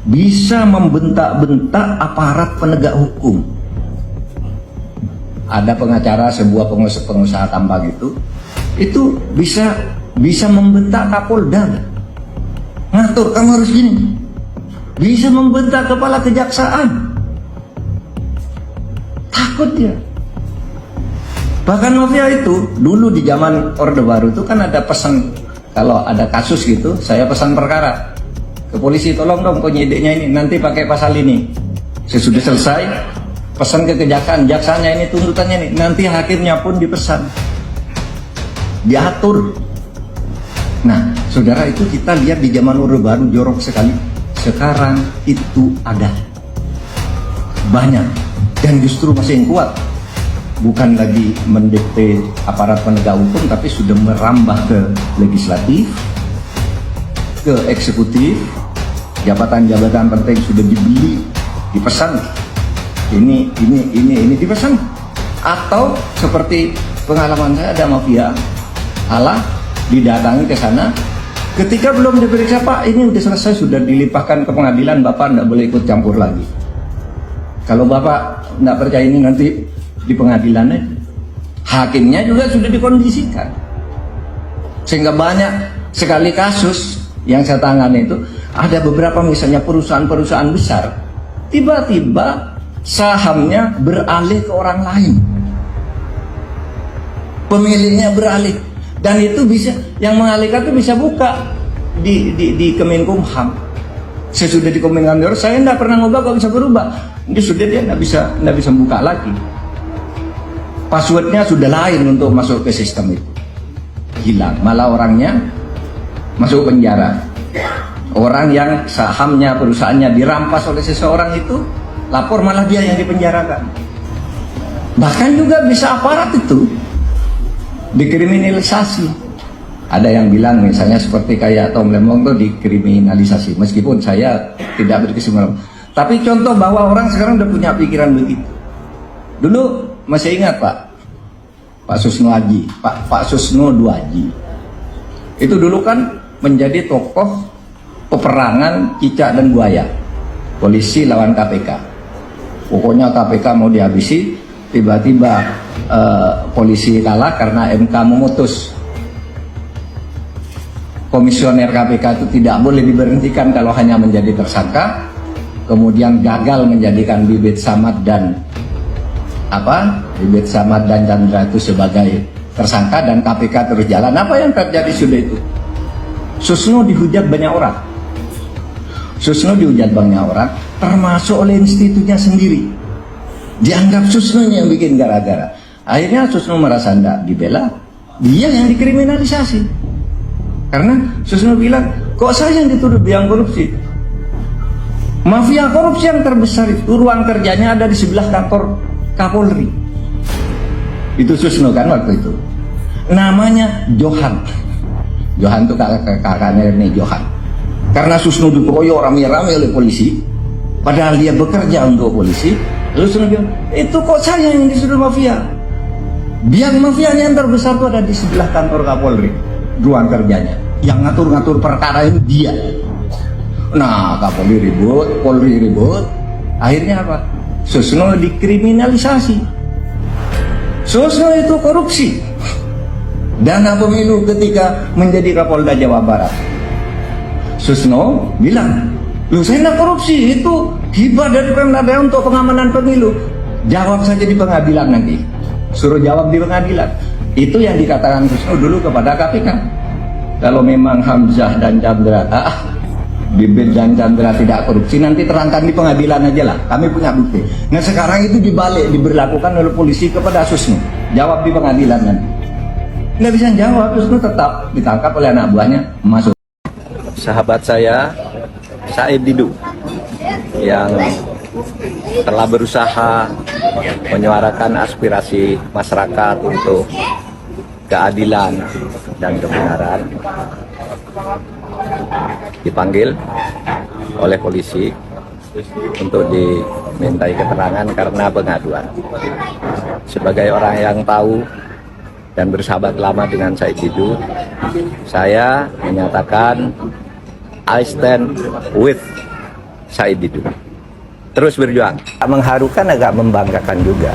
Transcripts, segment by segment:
bisa membentak-bentak aparat penegak hukum. Ada pengacara sebuah pengusaha tambang itu bisa membentak Kapolda, ngatur kamu harus gini, bisa membentak kepala kejaksaan, takut dia. Bahkan mafia itu dulu di zaman Orde Baru itu kan ada pesan, kalau ada kasus gitu saya pesan perkara ke polisi, tolong dong penyidiknya ini nanti pakai pasal ini. Sesudah selesai pesan ke kejaksaan, jaksanya ini tuntutannya ini, nanti hakimnya pun dipesan, diatur. Nah saudara, itu kita lihat di zaman Orde Baru jorok sekali. Sekarang itu ada banyak, dan justru masih yang kuat, bukan lagi mendikte aparat penegak hukum, tapi sudah merambah ke legislatif, ke eksekutif. Jabatan-jabatan penting sudah dibeli, dipesan, ini dipesan. Atau seperti pengalaman saya, ada mafia didatangi ke sana, ketika belum diperiksa, Pak ini udah selesai, sudah dilimpahkan ke pengadilan, Bapak tidak boleh ikut campur lagi. Kalau Bapak tidak percaya ini nanti di pengadilan aja. Hakimnya juga sudah dikondisikan, sehingga banyak sekali kasus yang saya tangani itu. Ada beberapa misalnya perusahaan-perusahaan besar, tiba-tiba sahamnya beralih ke orang lain, pemiliknya beralih, dan itu bisa, yang mengalihkan itu bisa buka di Kemenkumham. Sesudah di Kemenkumham, saya tidak pernah ngubah, kok bisa berubah. Ini sudah, dia tidak bisa buka lagi. Passwordnya sudah lain untuk masuk ke sistem itu, hilang, malah orangnya masuk penjara. Orang yang sahamnya, perusahaannya dirampas oleh seseorang itu lapor, malah dia yang dipenjarakan. Bahkan juga bisa aparat itu dikriminalisasi. Ada yang bilang misalnya seperti kayak Tom Lembong itu dikriminalisasi, meskipun saya tidak berkesimpulan. Tapi contoh bahwa orang sekarang udah punya pikiran begitu. Dulu masih ingat Pak Susno Haji, Pak Susno Duaji. Itu dulu kan menjadi tokoh peperangan cicak dan buaya, polisi lawan KPK. Pokoknya KPK mau dihabisi, tiba-tiba polisi kalah karena MK memutus komisioner KPK itu tidak boleh diberhentikan kalau hanya menjadi tersangka. Kemudian gagal menjadikan Bibit Samad dan Chandra itu sebagai tersangka, dan KPK terus jalan. Apa yang terjadi sudah itu? Susno dihujat banyak orang. Termasuk oleh institutnya sendiri. Dianggap Susno yang bikin gara-gara. Akhirnya Susno merasa tidak dibela, dia yang dikriminalisasi. Karena Susno bilang, kok saya yang dituduh biang korupsi? Mafia korupsi yang terbesar itu ruang kerjanya ada di sebelah kantor Kapolri. Itu Susno kan waktu itu. Namanya Johan itu kakaknya ini Johan. Karena Susno dikeroyok rame-rame oleh polisi, padahal dia bekerja untuk polisi. Lalu Susno bilang, itu kok saya yang disuruh mafia? Biang mafianya yang terbesar itu ada di sebelah kantor Kapolri, ruang kerjanya. Yang ngatur-ngatur perkara itu dia. Nah, Kapolri ribut, Polri ribut. Akhirnya apa? Susno dikriminalisasi. Susno itu korupsi. Dana pemilu ketika menjadi Kapolda Jawa Barat. Susno bilang, loh saya tidak korupsi, itu hibah dari Pemda untuk pengamanan pemilu. Jawab saja di pengadilan nanti. Suruh jawab di pengadilan. Itu yang dikatakan Susno dulu kepada KPK. Kalau memang Hamzah dan Chandra, Bibit dan Chandra tidak korupsi, nanti terangkan di pengadilan aja lah. Kami punya bukti. Nah sekarang itu dibalik, diberlakukan oleh polisi kepada Susno. Jawab di pengadilan nanti. Nggak bisa jawab, Susno tetap ditangkap oleh anak buahnya, masuk. Sahabat saya Said Didu yang telah berusaha menyuarakan aspirasi masyarakat untuk keadilan dan kebenaran dipanggil oleh polisi untuk dimintai keterangan karena pengaduan. Sebagai orang yang tahu dan bersahabat lama dengan Said Didu, saya menyatakan I stand with Said itu. Terus berjuang. Mengharukan, agak membanggakan juga.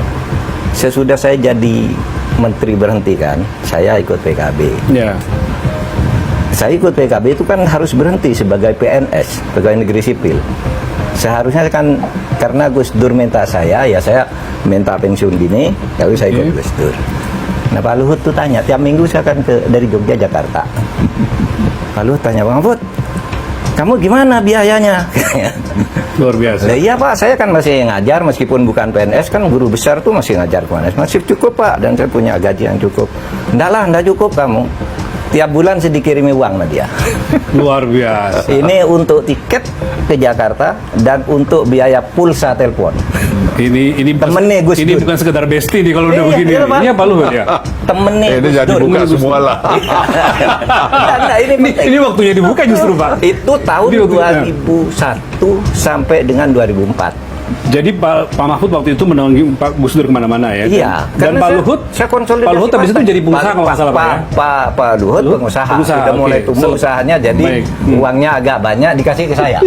Sesudah saya jadi menteri berhenti kan, saya ikut PKB. Ya. Saya ikut PKB itu kan harus berhenti sebagai PNS, pegawai negeri sipil. Seharusnya kan karena Gus Dur minta saya, ya saya minta pensiun dini, lalu saya ikut Gus Dur. Nah Pak Luhut tuh tanya, tiap minggu saya kan dari Jogja Jakarta. Pak Luhut tanya, Bang Mahfud, kamu gimana biayanya? Luar biasa. Lah iya Pak, saya kan masih ngajar meskipun bukan PNS, kan guru besar tuh masih ngajar PNS. Masih cukup Pak, dan saya punya gaji yang cukup. Enggak cukup kamu. Tiap bulan saya dikirimi uang sama dia. Luar biasa. Ini untuk tiket ke Jakarta dan untuk biaya pulsa telepon. Ini Temennya Gus ini Dur. bukan sekedar bestie nih kalau udah Iya, begini. iya, Pak. Ini apa Luhut ya? Temennya Ini Gus jadi Dur. buka semua lah. Enggak, ini penting. Ini waktunya dibuka justru Pak. Itu tahun Ini waktunya. 2001 sampai dengan 2004. Jadi Pak Mahfud waktu itu menaungi Pak Gus Dur kemana-mana ya? Iya. Dan karena Pak Luhut, saya konsolidasi Pak Luhut habis itu partai. jadi pengusaha kalau nggak salah Pak ya? Pak Luhut Luhut pengusaha. pengusaha, Sudah mulai oke. tumbuh usahanya, jadi Baik. uangnya agak banyak dikasih ke saya.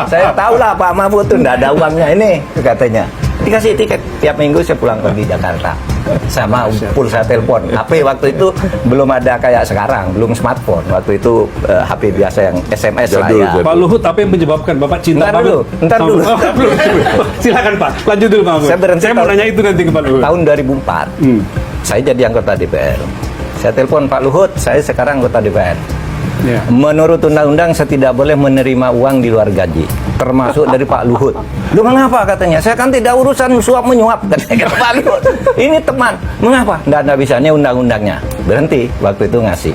Saya tahu lah Pak Mahfud tuh nggak ada uangnya ini katanya. Dikasih tiket tiap minggu saya pulang pergi Jakarta sama pulsa telepon. HP waktu itu belum ada kayak sekarang, belum smartphone. Waktu itu HP biasa yang SMS lah Jadul, ya. jadul. Pak Luhut, apa yang menyebabkan Bapak cinta Ntar dulu, banget? ntar dulu. Belum. Silakan Pak, lanjut dulu Pak Mahfud. Saya berhenti Saya mau tahun- nanya itu nanti ke Pak Luhut. Tahun 2004 saya jadi anggota DPR. Saya telepon Pak Luhut, saya sekarang anggota DPR. Ya. Menurut undang-undang saya tidak boleh menerima uang di luar gaji, termasuk dari Pak Luhut. Lu mengapa katanya? Saya kan tidak urusan suap menyuap katanya Pak Luhut. Ini teman. Mengapa? Nggak bisa, ini undang-undangnya. Berhenti waktu itu ngasih.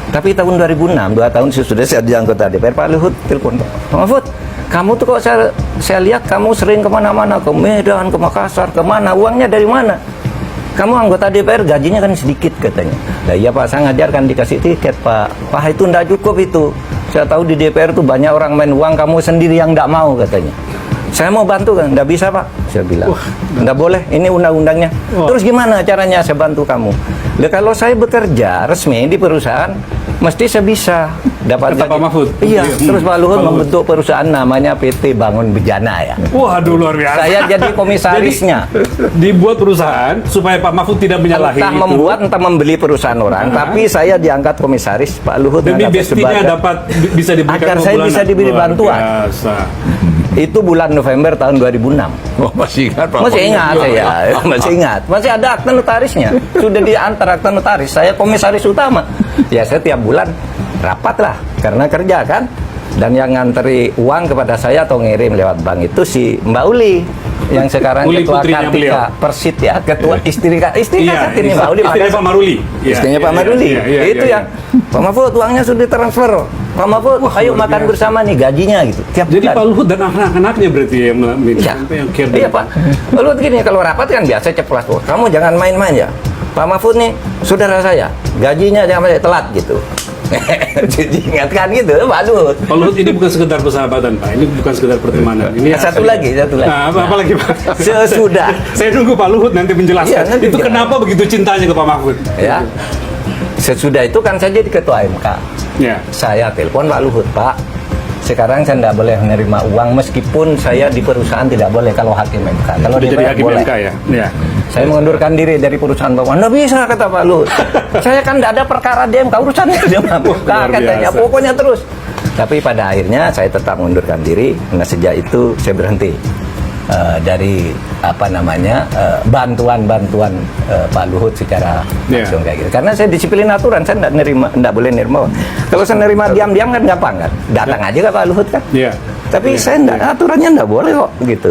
Tapi tahun 2006, 2 tahun sesudah saya jadi anggota DPR, Pak Luhut telepon, Pak Mahfud, kamu tuh kok saya lihat kamu sering kemana-mana, ke Medan, ke Makassar, kemana? Uangnya dari mana? Kamu anggota DPR gajinya kan sedikit katanya. Nah iya Pak, saya ngajar kan dikasih tiket Pak. Pak itu ndak cukup itu. Saya tahu di DPR tuh banyak orang main uang, kamu sendiri yang ndak mau katanya. Saya mau bantu kan, ndak bisa Pak. Saya bilang, ndak boleh, ini undang-undangnya. Terus gimana caranya saya bantu kamu? Lah kalau saya bekerja resmi di perusahaan, mesti saya bisa dapat Kata Pak Mahfud. Iya, terus Pak Luhut Pak Luhut. membentuk perusahaan namanya PT Bangun Bejana ya. Waduh luar biasa. Saya jadi komisarisnya. Jadi, dibuat perusahaan supaya Pak Mahfud tidak menyalahi Entah itu. membuat, entah membeli perusahaan orang, tapi saya diangkat komisaris, Pak Luhut Demi mendapat bestinya sebagai- dapat bisa diberikan Agar saya pembulanan. bisa diberi Luar bantuan. Biasa. Itu bulan November tahun 2006. Oh, masih ingat Pak? Masih ingat saya, masih ingat. Masih ada akta notarisnya. Sudah diantar akta notaris. Saya komisaris utama. Ya saya tiap bulan rapat lah, karena kerja kan. Dan yang nganteri uang kepada saya atau ngirim lewat bank itu si Mbak Uli, yang sekarang Uli ketua putrinya Kartika beliau. Persit ya, ketua istri Iya, Kartini Mbak Uli. istrinya Pak Maruli. Iya, Istrinya Pak iya, Maruli. iya, iya, Itu iya, ya. Pak Mahfud uangnya sudah ditransfer. Pak Mahfud, ayo luar makan biasa. bersama nih gajinya gitu. Tiap Jadi bulan. Pak Luhut dan anak-anaknya berarti yang Iya, yang care. iya Pak. Lalu gini, kalau rapat kan biasa ceplas tuh. Kamu jangan main-main ya. Pak Mahfud nih, saudara saya, gajinya jangan sampai telat gitu. Jadi ingatkan gitu, Pak Luhut. Pak Luhut ini bukan sekedar persahabatan Pak, ini bukan sekedar pertemanan. Ini Satu lagi. Nah, apa lagi Pak? Sesudah. Saya nunggu Pak Luhut nanti menjelaskan. Iya, nanti itu jelas. kenapa begitu cintanya ke Pak Mahfud? Ya. Sesudah itu kan saya jadi ketua MK. Ya. Saya telepon Pak Luhut, Pak. Sekarang saya tidak boleh menerima uang meskipun saya di perusahaan tidak boleh kalau hakim MK. Kalau Udah jadi DPR hakim boleh. MK ya. Ya. Saya mengundurkan diri dari perusahaan Bapak. Nggak bisa kata Pak Luhut. Saya kan tidak ada perkara di MK, urusannya di MK Luar katanya. biasa. Pokoknya terus. Tapi pada akhirnya saya tetap mengundurkan diri. Nah sejak itu saya berhenti dari bantuan Pak Luhut secara Yeah. langsung kayak gitu. Karena saya disiplin aturan, saya tidak boleh nerima. Kalau saya nerima diam-diam kan gampang kan. Datang aja ke Pak Luhut kan. Iya. Tapi Iya, saya aturannya tidak boleh kok gitu.